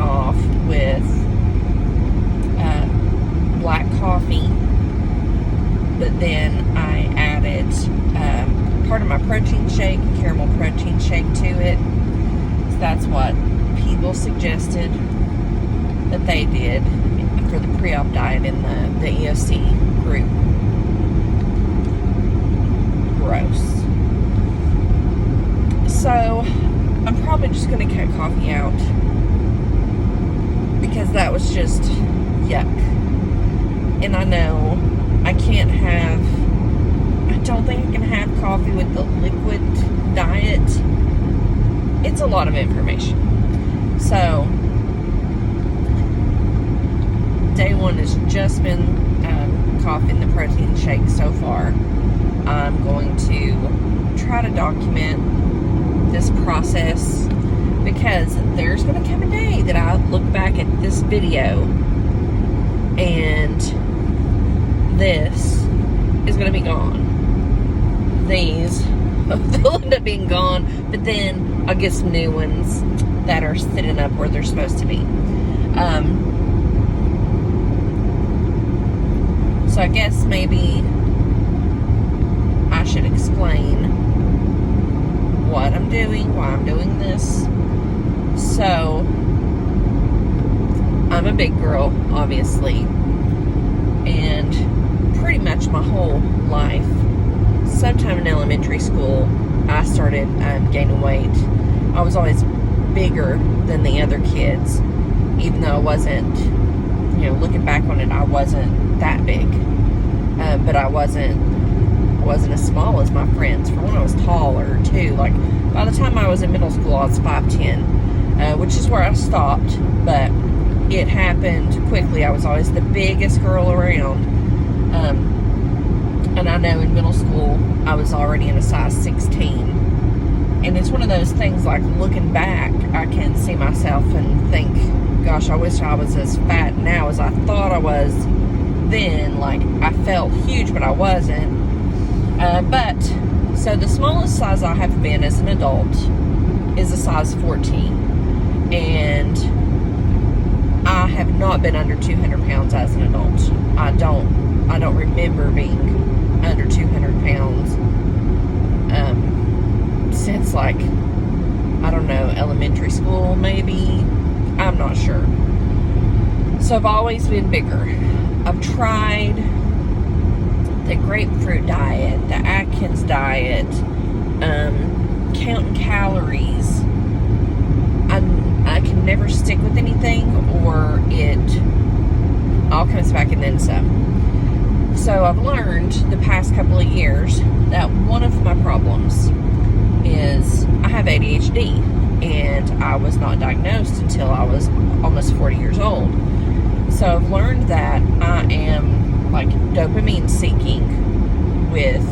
off with black coffee, but then I added part of my protein shake, caramel protein shake, to it. So that's what people suggested that they did for the pre-op diet in the EOC group. Gross. So I'm probably just going to cut coffee out because that was just yuck. And I know I don't think I can have coffee with the liquid diet. It's a lot of information. So day one has just been coffee and the protein shake so far. I'm going to try to document this process because there's going to come a day that I look back at this video and this is going to be gone. These they'll end up being gone, but then I'll get some new ones that are sitting up where they're supposed to be. So I guess maybe I should explain what I'm doing, why I'm doing this. So I'm a big girl, obviously, and pretty much my whole life, sometime in elementary school, I started gaining weight. I was always bigger than the other kids, even though I wasn't, looking back on it, I wasn't that big. But I wasn't as small as my friends. For one, I was taller too. Like, by the time I was in middle school, I was 5'10", which is where I stopped, but it happened quickly. I was always the biggest girl around. And I know in middle school, I was already in a size 16. And it's one of those things, like, looking back, I can see myself and think, gosh, I wish I was as fat now as I thought I was then. Like, I felt huge, but I wasn't. So the smallest size I have been as an adult is a size 14. And I have not been under 200 pounds as an adult. I don't remember being under 200 pounds since, like, I don't know, elementary school maybe. I'm not sure. So I've always been bigger. I've tried the grapefruit diet, the Atkins diet, counting calories. I can never stick with anything, or it all comes back and then some. So I've learned the past couple of years that one of my problems is I have ADHD, and I was not diagnosed until I was almost 40 years old. So I've learned that I am, like, dopamine seeking with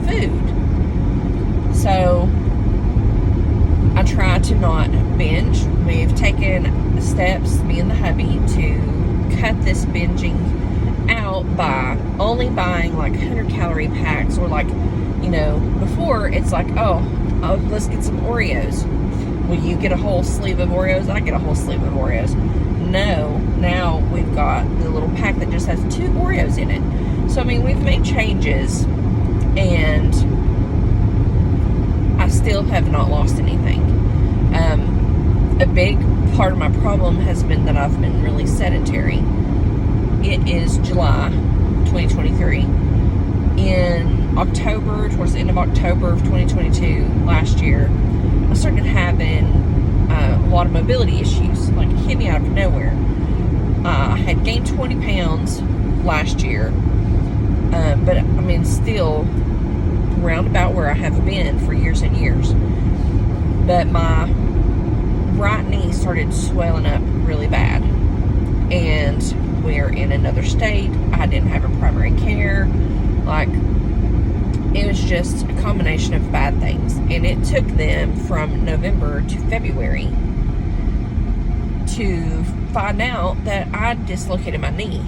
food. So I try to not binge. We've taken steps, me and the hubby, to cut this binging out by only buying, like, 100-calorie packs, or, like, before it's like, oh, let's get some Oreos. Will you get a whole sleeve of Oreos? I get a whole sleeve of Oreos. No, now we've got the little pack that just has 2 Oreos in it. So, I mean, we've made changes, and I still have not lost anything. A big part of my problem has been that I've been really sedentary. It is July 2023. In October, towards the end of October of 2022, last year, I started having a lot of mobility issues. Like, it hit me out of nowhere. I had gained 20 pounds last year, but I mean, still roundabout where I have been for years and years. But my right knee started swelling up really bad, and we're in another state. I didn't have a primary care. Like, it was just a combination of bad things, and it took them from November to February to find out that I dislocated my knee.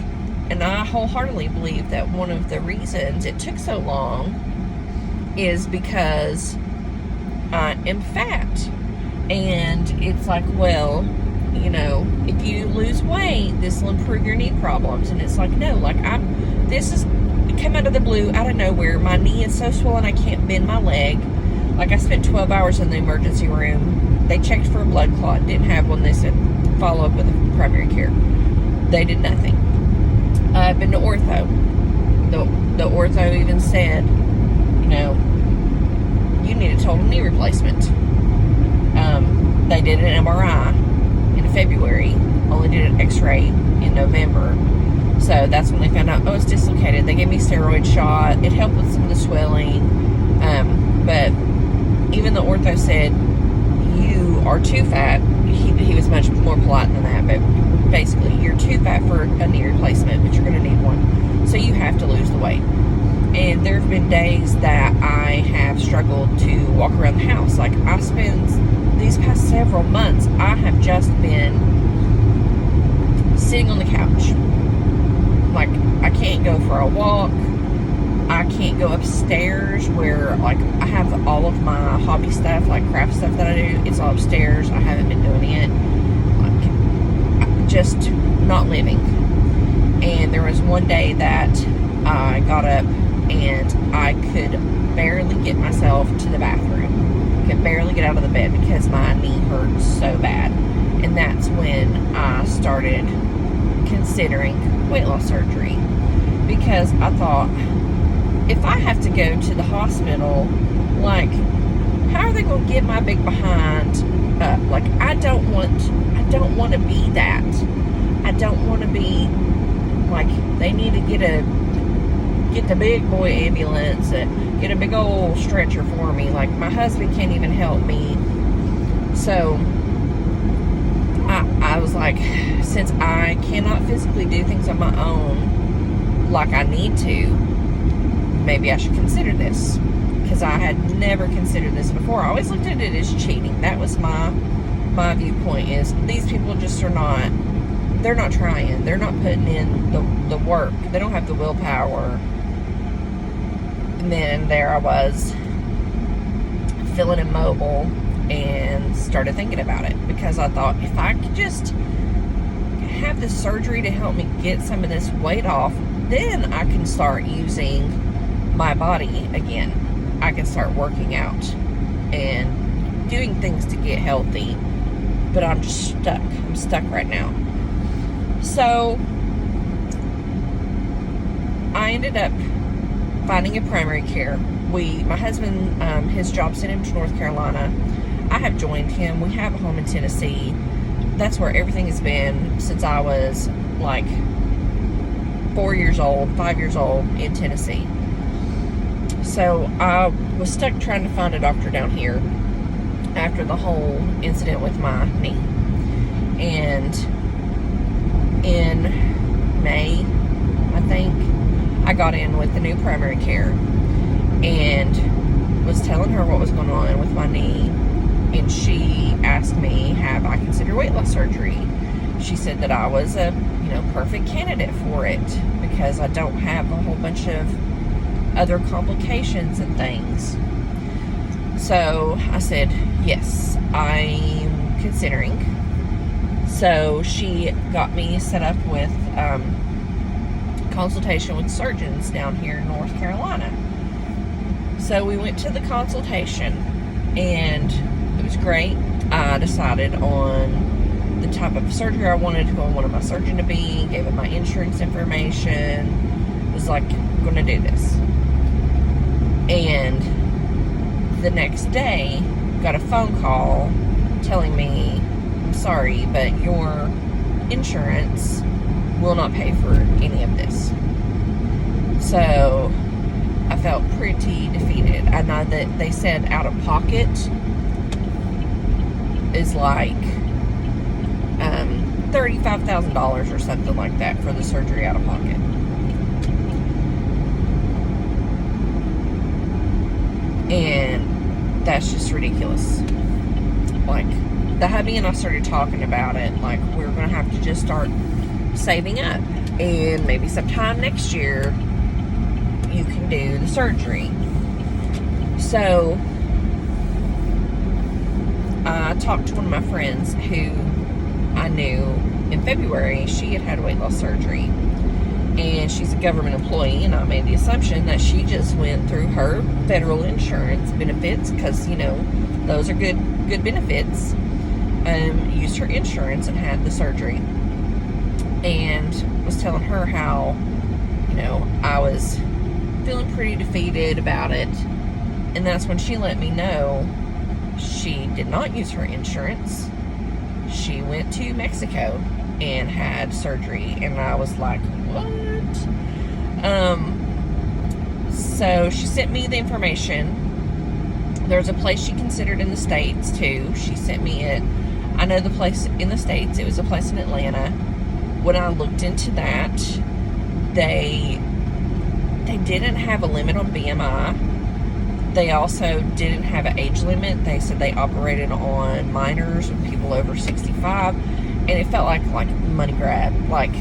And I wholeheartedly believe that one of the reasons it took so long is because I am fat. And it's like, well, if you lose weight, this will improve your knee problems. And it's like, no, like this is come out of the blue, out of nowhere. My knee is so swollen I can't bend my leg. Like, I spent 12 hours in the emergency room. They checked for a blood clot, didn't have one. They said follow up with a primary care. They did nothing. I've been to ortho. The ortho even said, you need a total knee replacement. They did an MRI in February, only did an x-ray in November. So that's when they found out, it's dislocated. They gave me a steroid shot. It helped with some of the swelling. But even the ortho said, you are too fat. He was much more polite than that, but basically, you're too fat for a knee replacement, but you're going to need one. So you have to lose the weight. And there have been days that I have struggled to walk around the house. Like, I spend these past several months, I have just been sitting on the couch. Like, I can't go for a walk. I can't go upstairs where, like, I have all of my hobby stuff, like craft stuff that I do. It's all upstairs. I haven't been doing it. Like, just not living. And there was one day that I got up and I could barely get myself to the bathroom. Could barely get out of the bed because my knee hurt so bad. And that's when I started considering weight loss surgery, because I thought, if I have to go to the hospital, like, how are they going to get my big behind up? Like, I don't want to be that. I don't want to be like, they need to get the big boy ambulance and get a big old stretcher for me. Like, my husband can't even help me. So I was like, since I cannot physically do things on my own like I need to, maybe I should consider this. Because I had never considered this before. I always looked at it as cheating. That was my viewpoint, is these people just are not, they're not trying. They're not putting in the work. They don't have the willpower. And then there I was, feeling immobile, and started thinking about it, because I thought, if I could just have this surgery to help me get some of this weight off, then I can start using my body again. I can start working out and doing things to get healthy. But I'm just stuck. I'm stuck right now. So I ended up finding a primary care. My husband, his job sent him to North Carolina. I have joined him. We have a home in Tennessee. That's where everything has been since I was like 5 years old in Tennessee. So I was stuck trying to find a doctor down here after the whole incident with my knee. And in May, I think, I got in with the new primary care and was telling her what was going on with my knee. And she asked me, have I considered weight loss surgery? She said that I was a, perfect candidate for it because I don't have a whole bunch of other complications and things. So I said, yes, I'm considering. So she got me set up with consultation with surgeons down here in North Carolina. So we went to the consultation, and it was great. I decided on the type of surgery I wanted, who I wanted my surgeon to be, gave him my insurance information, was like, I'm going to do this. And the next day, got a phone call telling me, I'm sorry, but your insurance will not pay for any of this. So I felt pretty defeated. I know that they said out of pocket is like $35,000 or something like that for the surgery out of pocket. And that's just ridiculous. Like, the hubby and I started talking about it, like, we're going to have to just start saving up. And maybe sometime next year, you can do the surgery. So, I talked to one of my friends who I knew in February she had weight loss surgery. And she's a government employee, and I made the assumption that she just went through her federal insurance benefits, because, you know, those are good benefits, used her insurance and had the surgery. And was telling her how, you know, I was feeling pretty defeated about it. And that's when she let me know she did not use her insurance. She went to Mexico and had surgery. And I was like, what? So she sent me the information. There's a place she considered in the States too. She sent me it. I know the place in the States. It was a place in Atlanta. When I looked into that, they didn't have a limit on BMI. They also didn't have an age limit. They said they operated on minors and people over 65. And it felt like a money grab. Like,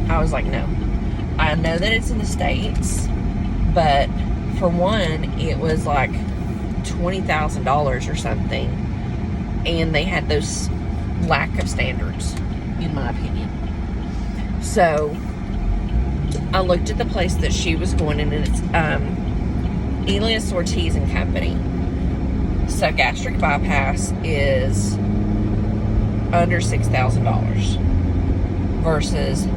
I was like, no. I know that it's in the States, but for one, it was like $20,000 or something. And they had those lack of standards, in my opinion. So I looked at the place that she was going in, and it's Elias Ortiz Company. So gastric bypass is under $6,000 versus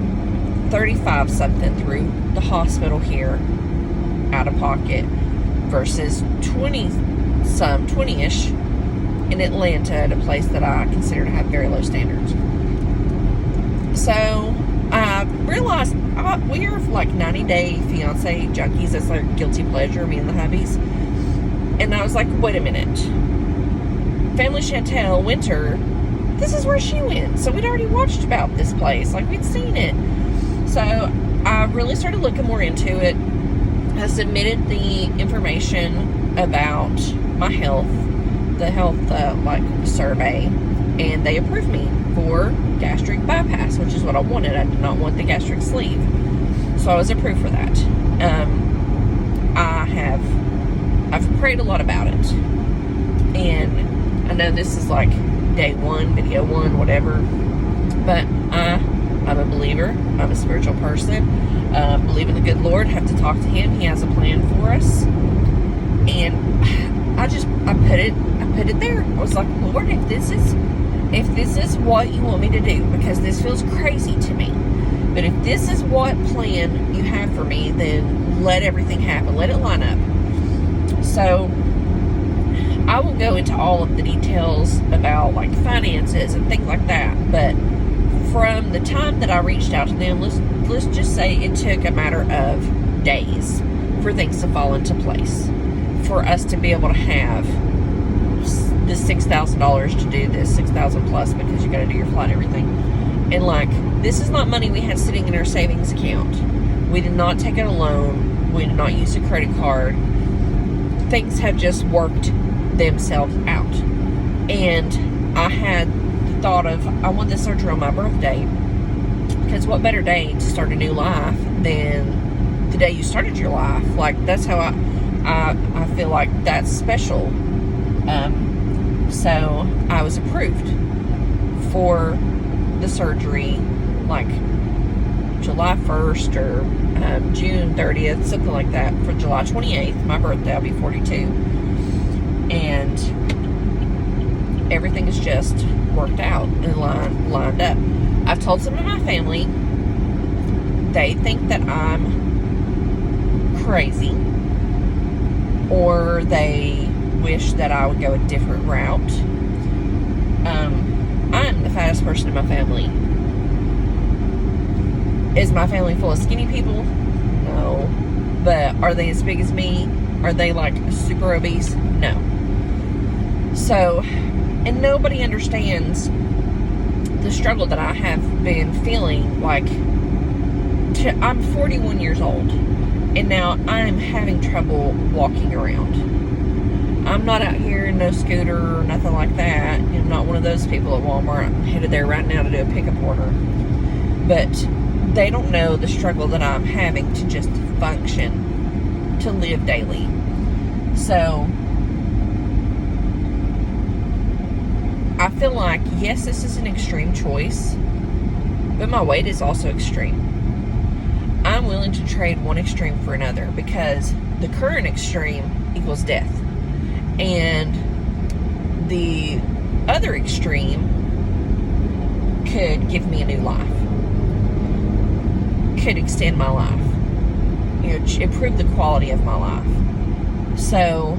35 something through the hospital here out of pocket versus 20-ish in Atlanta at a place that I consider to have very low standards. So I realized we are like 90-day fiance junkies. That's like guilty pleasure, me and the hubbies. And I was like, wait a minute. Family Chantel Winter, this is where she went. So we'd already watched about this place. Like, we'd seen it. So I really started looking more into it. I submitted the information about my health, the health survey, and they approved me for gastric bypass, which is what I wanted. I did not want the gastric sleeve. So I was approved for that. I've prayed a lot about it. And I know this is like day one, video one, whatever. But I'm a believer. I'm a spiritual person. Believe in the good Lord. Have to talk to Him. He has a plan for us. And I put it there. I was like, Lord, if this is what you want me to do, because this feels crazy to me, but if this is what plan you have for me, then let everything happen. Let it line up. So I will go into all of the details about like finances and things like that. But from the time that I reached out to them, let's just say it took a matter of days for things to fall into place, for us to be able to have the $6,000 to do this, $6,000 plus, because you got to do your flight and everything. And like, this is not money we had sitting in our savings account. We did not take out a loan. We did not use a credit card. Things have just worked themselves out. And I had the thought of, I want this surgery on my birthday, because what better day to start a new life than the day you started your life? Like, that's how I feel like that's special. So I was approved for the surgery like July 1st or June 30th, something like that, for July 28th, my birthday. I'll be 42. And everything is just worked out and lined up. I've told some of my family. They think that I'm crazy, or they wish that I would go a different route. I'm the fattest person in my family. Is my family full of skinny people? No. But are they as big as me? Are they like super obese? No. So, and nobody understands the struggle that I have been feeling. Like, I'm 41 years old, and now I'm having trouble walking around. I'm not out here in no scooter or nothing like that. I'm not one of those people at Walmart. I'm headed there right now to do a pickup order. But they don't know the struggle that I'm having to just function, to live daily. So I feel like, yes, this is an extreme choice, but my weight is also extreme. I'm willing to trade one extreme for another, because the current extreme equals death. And the other extreme could give me a new life. Could extend my life. You know, improve the quality of my life. So,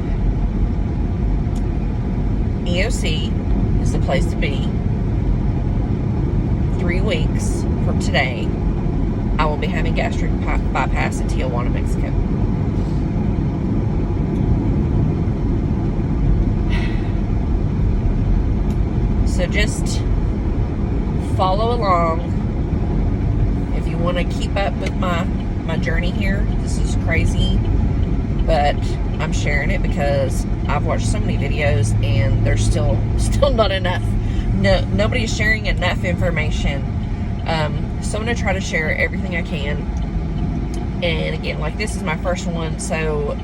EOC is the place to be. 3 weeks from today, I will be having gastric bypass in Tijuana, Mexico. So just follow along. If you want to keep up with my journey here, this is crazy, but I'm sharing it because I've watched so many videos and there's still not enough. Nobody's sharing enough information. So I'm going to try to share everything I can. And again, like, this is my first one, so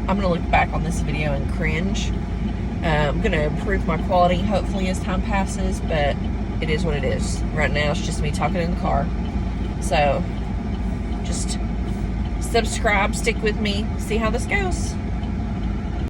I'm going to look back on this video and cringe. I'm going to improve my quality, hopefully, as time passes, but it is what it is. Right now, it's just me talking in the car. So, just subscribe, stick with me, see how this goes.